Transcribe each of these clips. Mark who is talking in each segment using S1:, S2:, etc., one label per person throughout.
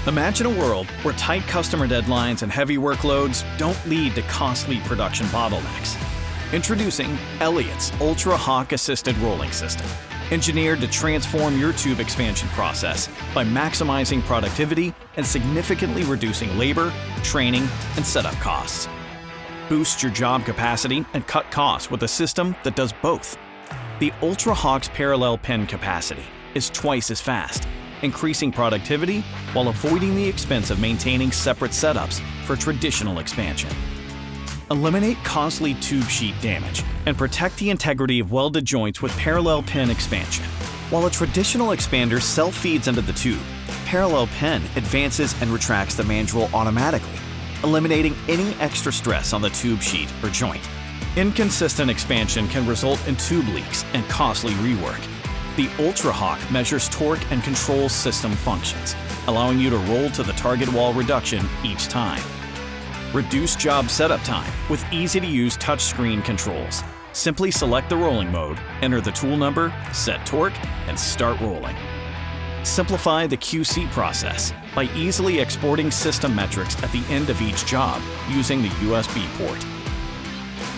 S1: Imagine a world where tight customer deadlines and heavy workloads don't lead to costly production bottlenecks. Introducing Elliott's Ultra Hawk Assisted Rolling System, engineered to transform your tube expansion process by maximizing productivity and significantly reducing labor, training, and setup costs. Boost your job capacity and cut costs with a system that does both. The Ultra Hawk's parallel pin capacity is twice as fast, increasing productivity while avoiding the expense of maintaining separate setups for traditional expansion. Eliminate costly tube sheet damage and protect the integrity of welded joints with parallel pin expansion. While a traditional expander self-feeds into the tube, parallel pin advances and retracts the mandrel automatically, eliminating any extra stress on the tube sheet or joint. Inconsistent expansion can result in tube leaks and costly rework. The Ultra Hawk measures torque and controls system functions, allowing you to roll to the target wall reduction each time. Reduce job setup time with easy-to-use touchscreen controls. Simply select the rolling mode, enter the tool number, set torque, and start rolling. Simplify the QC process by easily exporting system metrics at the end of each job using the USB port.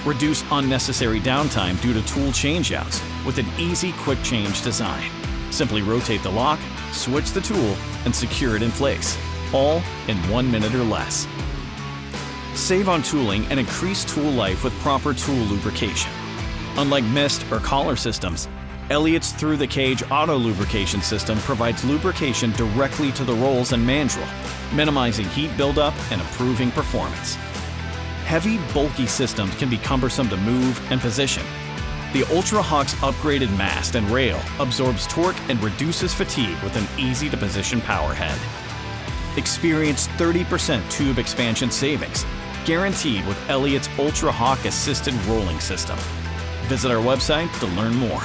S1: Reduce unnecessary downtime due to tool changeouts with an easy quick change design. Simply rotate the lock, switch the tool, and secure it in place, all in 1 minute or less. Save on tooling and increase tool life with proper tool lubrication. Unlike mist or collar systems, Elliott's through-the-cage auto lubrication system provides lubrication directly to the rolls and mandrel, minimizing heat buildup and improving performance. Heavy, bulky systems can be cumbersome to move and position. The Ultra Hawk's upgraded mast and rail absorbs torque and reduces fatigue with an easy-to-position power head. Experience 30% tube expansion savings, guaranteed with Elliott's Ultra Hawk Assisted Rolling System. Visit our website to learn more.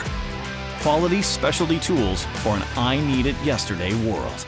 S1: Quality specialty tools for an I-need-it-yesterday world.